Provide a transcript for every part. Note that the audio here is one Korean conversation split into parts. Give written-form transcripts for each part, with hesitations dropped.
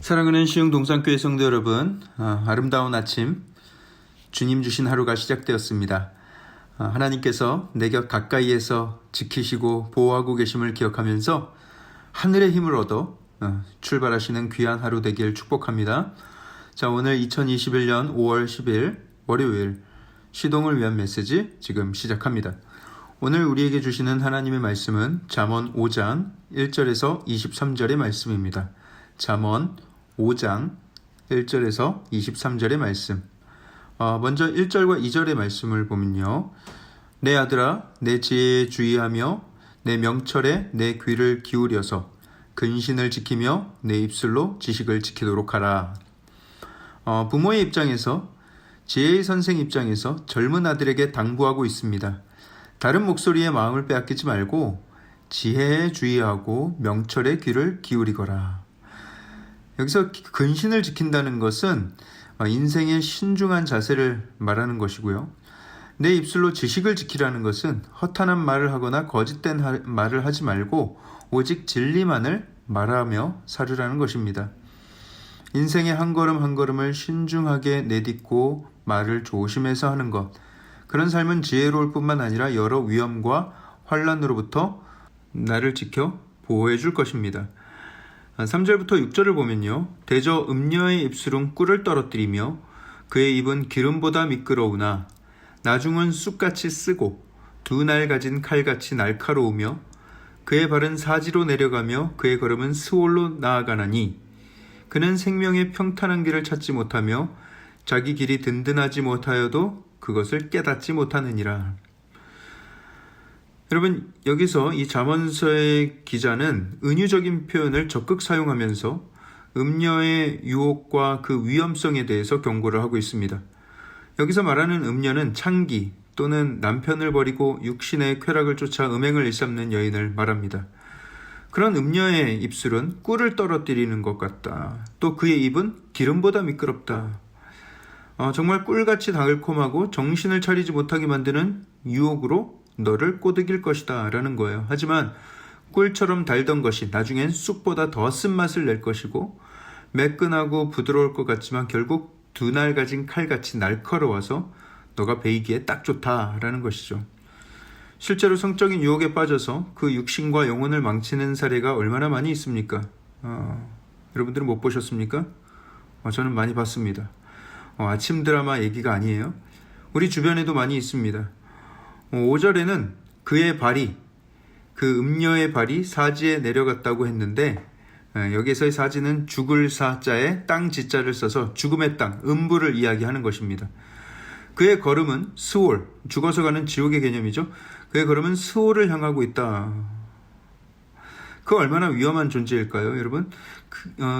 사랑하는 시흥동산교회 성도 여러분, 아름다운 아침, 주님 주신 하루가 시작되었습니다. 하나님께서 내 곁 가까이에서 지키시고 보호하고 계심을 기억하면서 하늘의 힘을 얻어 출발하시는 귀한 하루 되길 축복합니다. 자, 오늘 2021년 5월 10일 월요일 시동을 위한 메시지 지금 시작합니다. 오늘 우리에게 주시는 하나님의 말씀은 잠언 5장 1절에서 23절의 말씀입니다. 잠언 5장 1절에서 23절의 말씀. 먼저 1절과 2절의 말씀을 보면요. 내 아들아, 내 지혜에 주의하며 내 명철에 내 귀를 기울여서 근신을 지키며 내 입술로 지식을 지키도록 하라. 부모의 입장에서, 지혜의 선생 입장에서 젊은 아들에게 당부하고 있습니다. 다른 목소리에 마음을 빼앗기지 말고 지혜에 주의하고 명철에 귀를 기울이거라. 여기서 근신을 지킨다는 것은 인생의 신중한 자세를 말하는 것이고요. 내 입술로 지식을 지키라는 것은 허탄한 말을 하거나 거짓된 말을 하지 말고 오직 진리만을 말하며 살으라는 것입니다. 인생의 한 걸음 한 걸음을 신중하게 내딛고 말을 조심해서 하는 것, 그런 삶은 지혜로울 뿐만 아니라 여러 위험과 환난으로부터 나를 지켜 보호해 줄 것입니다. 3절부터 6절을 보면요. 대저 음녀의 입술은 꿀을 떨어뜨리며 그의 입은 기름보다 미끄러우나 나중은 쑥같이 쓰고 두 날 가진 칼같이 날카로우며 그의 발은 사지로 내려가며 그의 걸음은 스올로 나아가나니 그는 생명의 평탄한 길을 찾지 못하며 자기 길이 든든하지 못하여도 그것을 깨닫지 못하느니라. 여러분, 여기서 이 잠언서의 기자는 은유적인 표현을 적극 사용하면서 음녀의 유혹과 그 위험성에 대해서 경고를 하고 있습니다. 여기서 말하는 음녀는 창기 또는 남편을 버리고 육신의 쾌락을 쫓아 음행을 일삼는 여인을 말합니다. 그런 음녀의 입술은 꿀을 떨어뜨리는 것 같다. 또 그의 입은 기름보다 미끄럽다. 정말 꿀같이 달콤하고 정신을 차리지 못하게 만드는 유혹으로 너를 꼬드길 것이다 라는 거예요. 하지만 꿀처럼 달던 것이 나중엔 쑥보다 더 쓴맛을 낼 것이고 매끈하고 부드러울 것 같지만 결국 두 날 가진 칼같이 날카로워서 너가 베이기에 딱 좋다라는 것이죠. 실제로 성적인 유혹에 빠져서 그 육신과 영혼을 망치는 사례가 얼마나 많이 있습니까? 여러분들은 못 보셨습니까? 저는 많이 봤습니다. 아침 드라마 얘기가 아니에요. 우리 주변에도 많이 있습니다. 5절에는 그의 발이, 그 음녀의 발이 사지에 내려갔다고 했는데 여기서의 사지는 죽을 사자에 땅 지자를 써서 죽음의 땅, 음부를 이야기하는 것입니다. 그의 걸음은 스올, 죽어서 가는 지옥의 개념이죠. 그의 걸음은 스올을 향하고 있다. 그 얼마나 위험한 존재일까요, 여러분?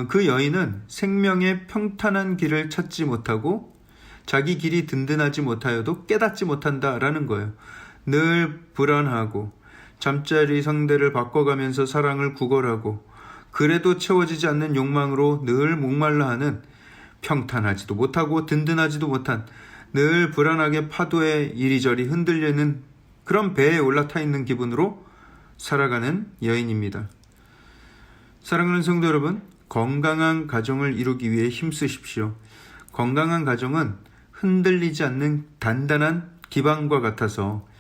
그 여인은 생명의 평탄한 길을 찾지 못하고 자기 길이 든든하지 못하여도 깨닫지 못한다라는 거예요. 늘 불안하고 잠자리 상대를 바꿔가면서 사랑을 구걸하고 그래도 채워지지 않는 욕망으로 늘 목말라하는, 평탄하지도 못하고 든든하지도 못한, 늘 불안하게 파도에 이리저리 흔들리는 그런 배에 올라타 있는 기분으로 살아가는 여인입니다. 사랑하는 성도 여러분, 건강한 가정을 이루기 위해 힘쓰십시오. 건강한 가정은 흔들리지 않는 단단한 기반과 같아서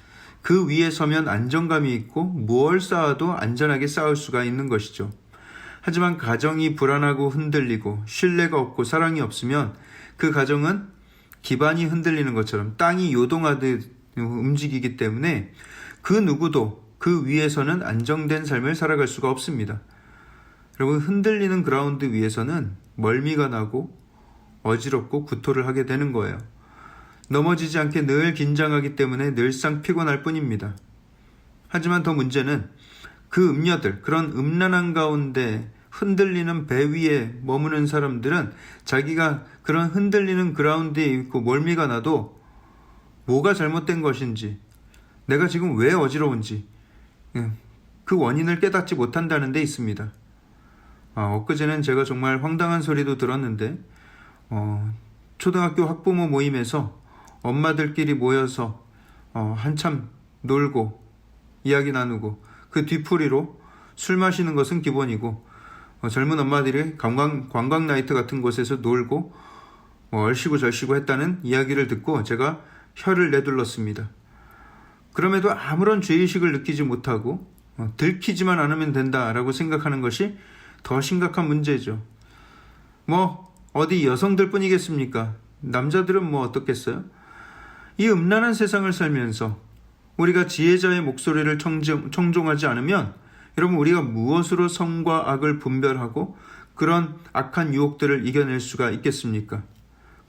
그 위에 서면 안정감이 있고 무얼 쌓아도 안전하게 쌓을 수가 있는 것이죠. 하지만 가정이 불안하고 흔들리고 신뢰가 없고 사랑이 없으면 그 가정은 기반이 흔들리는 것처럼 땅이 요동하듯 움직이기 때문에 그 누구도 그 위에서는 안정된 삶을 살아갈 수가 없습니다. 여러분, 흔들리는 그라운드 위에서는 멀미가 나고 어지럽고 구토를 하게 되는 거예요. 넘어지지 않게 늘 긴장하기 때문에 늘상 피곤할 뿐입니다. 하지만 더 문제는 그 음녀들, 그런 음란한 가운데 흔들리는 배 위에 머무는 사람들은 자기가 그런 흔들리는 그라운드에 있고 멀미가 나도 뭐가 잘못된 것인지, 내가 지금 왜 어지러운지 그 원인을 깨닫지 못한다는 데 있습니다. 엊그제는 제가 정말 황당한 소리도 들었는데 초등학교 학부모 모임에서 엄마들끼리 모여서 한참 놀고 이야기 나누고 그 뒤풀이로 술 마시는 것은 기본이고 젊은 엄마들이 관광 나이트 같은 곳에서 놀고 얼씨구 절씨구 했다는 이야기를 듣고 제가 혀를 내둘렀습니다. 그럼에도 아무런 죄의식을 느끼지 못하고 들키지만 않으면 된다라고 생각하는 것이 더 심각한 문제죠. 어디 여성들 뿐이겠습니까? 남자들은 어떻겠어요? 이 음란한 세상을 살면서 우리가 지혜자의 목소리를 청종하지 않으면 여러분, 우리가 무엇으로 선과 악을 분별하고 그런 악한 유혹들을 이겨낼 수가 있겠습니까?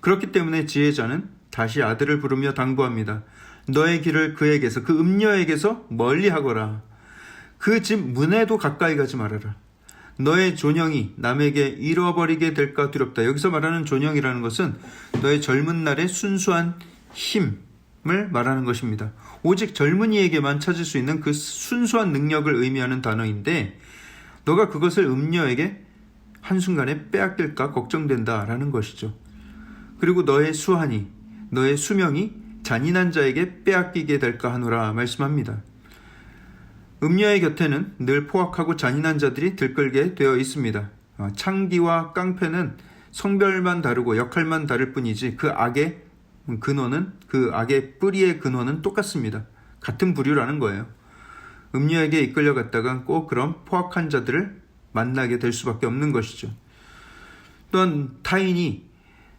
그렇기 때문에 지혜자는 다시 아들을 부르며 당부합니다. 너의 길을 그에게서, 그 음녀에게서 멀리 하거라. 그 집 문에도 가까이 가지 말아라. 너의 존영이 남에게 잃어버리게 될까 두렵다. 여기서 말하는 존영이라는 것은 너의 젊은 날의 순수한 힘을 말하는 것입니다. 오직 젊은이에게만 찾을 수 있는 그 순수한 능력을 의미하는 단어인데, 너가 그것을 음녀에게 한순간에 빼앗길까 걱정된다라는 것이죠. 그리고 너의 수한이, 너의 수명이 잔인한 자에게 빼앗기게 될까 하노라 말씀합니다. 음녀의 곁에는 늘 포악하고 잔인한 자들이 들끓게 되어 있습니다. 창기와 깡패는 성별만 다르고 역할만 다를 뿐이지 그 악의 근원은, 그 악의 뿌리의 근원은 똑같습니다. 같은 부류라는 거예요. 음녀에게 이끌려갔다가 꼭 그런 포악한 자들을 만나게 될 수밖에 없는 것이죠. 또한 타인이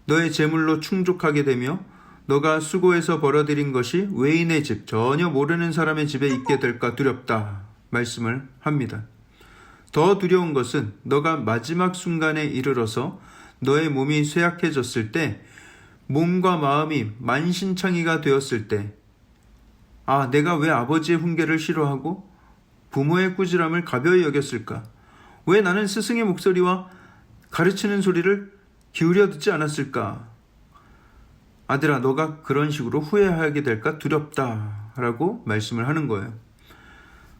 너의 재물로 충족하게 되며 너가 수고해서 벌어들인 것이 외인의 집, 전혀 모르는 사람의 집에 있게 될까 두렵다 말씀을 합니다. 더 두려운 것은 너가 마지막 순간에 이르러서 너의 몸이 쇠약해졌을 때, 몸과 마음이 만신창이가 되었을 때, 내가 왜 아버지의 훈계를 싫어하고 부모의 꾸지람을 가벼이 여겼을까? 왜 나는 스승의 목소리와 가르치는 소리를 기울여 듣지 않았을까? 아들아, 너가 그런 식으로 후회하게 될까 두렵다라고 말씀을 하는 거예요.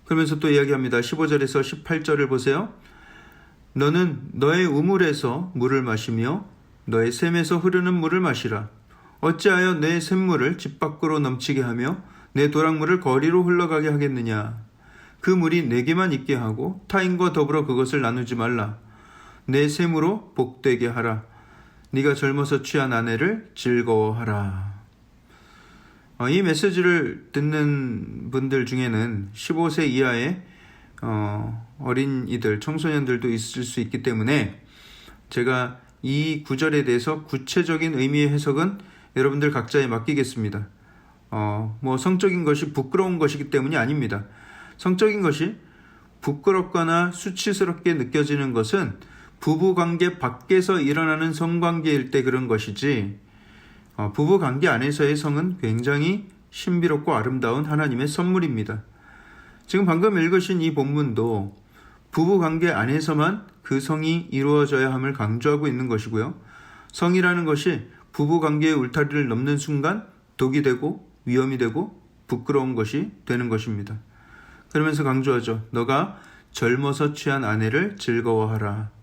그러면서 또 이야기합니다. 15절에서 18절을 보세요. 너는 너의 우물에서 물을 마시며 너의 샘에서 흐르는 물을 마시라. 어찌하여 내 샘물을 집 밖으로 넘치게 하며 내 도랑물을 거리로 흘러가게 하겠느냐. 그 물이 내게만 있게 하고 타인과 더불어 그것을 나누지 말라. 내 샘으로 복되게 하라. 네가 젊어서 취한 아내를 즐거워하라. 이 메시지를 듣는 분들 중에는 15세 이하의 어린이들, 청소년들도 있을 수 있기 때문에 제가 이 구절에 대해서 구체적인 의미의 해석은 여러분들 각자에 맡기겠습니다. 성적인 것이 부끄러운 것이기 때문이 아닙니다. 성적인 것이 부끄럽거나 수치스럽게 느껴지는 것은 부부관계 밖에서 일어나는 성관계일 때 그런 것이지, 부부관계 안에서의 성은 굉장히 신비롭고 아름다운 하나님의 선물입니다. 지금 방금 읽으신 이 본문도 부부관계 안에서만 그 성이 이루어져야 함을 강조하고 있는 것이고요. 성이라는 것이 부부관계의 울타리를 넘는 순간 독이 되고 위험이 되고 부끄러운 것이 되는 것입니다. 그러면서 강조하죠. 너가 젊어서 취한 아내를 즐거워하라.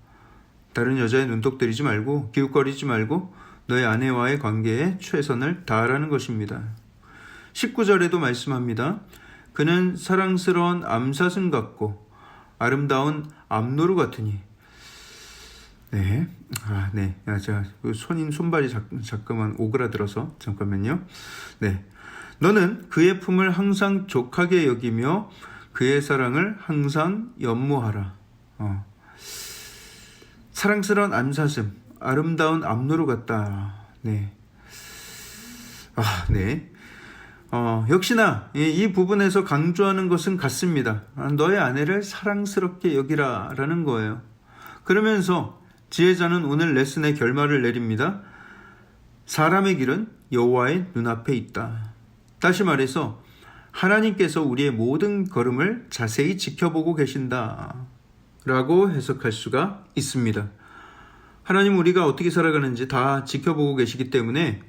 다른 여자의 눈독 들이지 말고 기웃거리지 말고 너의 아내와의 관계에 최선을 다하라는 것입니다. 19절에도 말씀합니다. 그는 사랑스러운 암사슴 같고 아름다운 암노루 같으니. 제가 손발이 잠깐만 오그라들어서 잠깐만요. 너는 그의 품을 항상 족하게 여기며 그의 사랑을 항상 연모하라. 사랑스러운 암사슴, 아름다운 암노루 같다. 역시나 이 부분에서 강조하는 것은 같습니다. 너의 아내를 사랑스럽게 여기라 라는 거예요. 그러면서 지혜자는 오늘 레슨의 결말을 내립니다. 사람의 길은 여호와의 눈앞에 있다. 다시 말해서 하나님께서 우리의 모든 걸음을 자세히 지켜보고 계신다 라고 해석할 수가 있습니다. 하나님 우리가 어떻게 살아가는지 다 지켜보고 계시기 때문에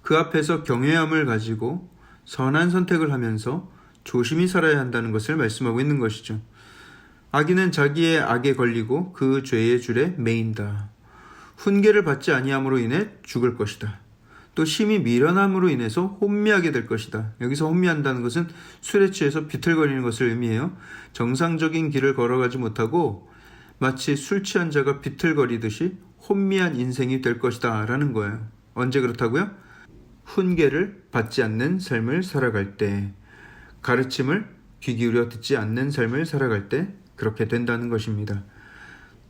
그 앞에서 경외함을 가지고 선한 선택을 하면서 조심히 살아야 한다는 것을 말씀하고 있는 것이죠. 악인은 자기의 악에 걸리고 그 죄의 줄에 매인다. 훈계를 받지 아니함으로 인해 죽을 것이다. 또 심히 미련함으로 인해서 혼미하게 될 것이다. 여기서 혼미한다는 것은 술에 취해서 비틀거리는 것을 의미해요. 정상적인 길을 걸어가지 못하고 마치 술 취한 자가 비틀거리듯이 혼미한 인생이 될 것이다 라는 거예요. 언제 그렇다고요? 훈계를 받지 않는 삶을 살아갈 때, 가르침을 귀 기울여 듣지 않는 삶을 살아갈 때 그렇게 된다는 것입니다.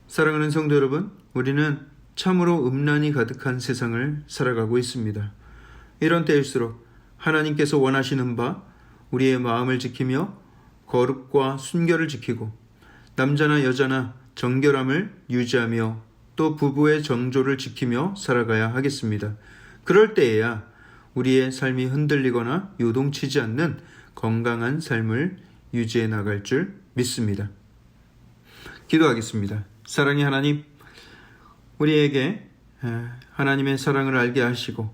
사랑하는 성도 여러분, 우리는 참으로 음란이 가득한 세상을 살아가고 있습니다. 이런 때일수록 하나님께서 원하시는 바 우리의 마음을 지키며 거룩과 순결을 지키고 남자나 여자나 정결함을 유지하며 또 부부의 정조를 지키며 살아가야 하겠습니다. 그럴 때에야 우리의 삶이 흔들리거나 요동치지 않는 건강한 삶을 유지해 나갈 줄 믿습니다. 기도하겠습니다. 사랑의 하나님, 우리에게 하나님의 사랑을 알게 하시고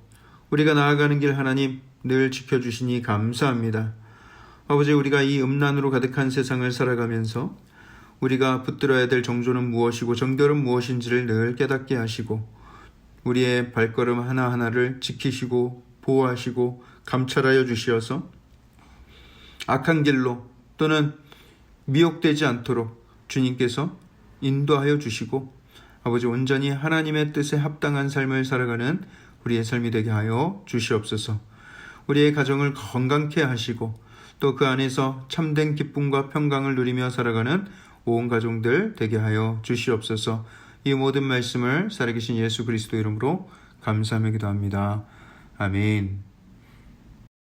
우리가 나아가는 길 하나님 늘 지켜주시니 감사합니다. 아버지, 우리가 이 음란으로 가득한 세상을 살아가면서 우리가 붙들어야 될 정조는 무엇이고 정결은 무엇인지를 늘 깨닫게 하시고 우리의 발걸음 하나하나를 지키시고 보호하시고 감찰하여 주시어서 악한 길로 또는 미혹되지 않도록 주님께서 인도하여 주시고 아버지, 온전히 하나님의 뜻에 합당한 삶을 살아가는 우리의 삶이 되게 하여 주시옵소서. 우리의 가정을 건강케 하시고 또 그 안에서 참된 기쁨과 평강을 누리며 살아가는 온 가정들 되게 하여 주시옵소서. 이 모든 말씀을 살아계신 예수 그리스도 이름으로 감사하며 기도합니다. 아멘.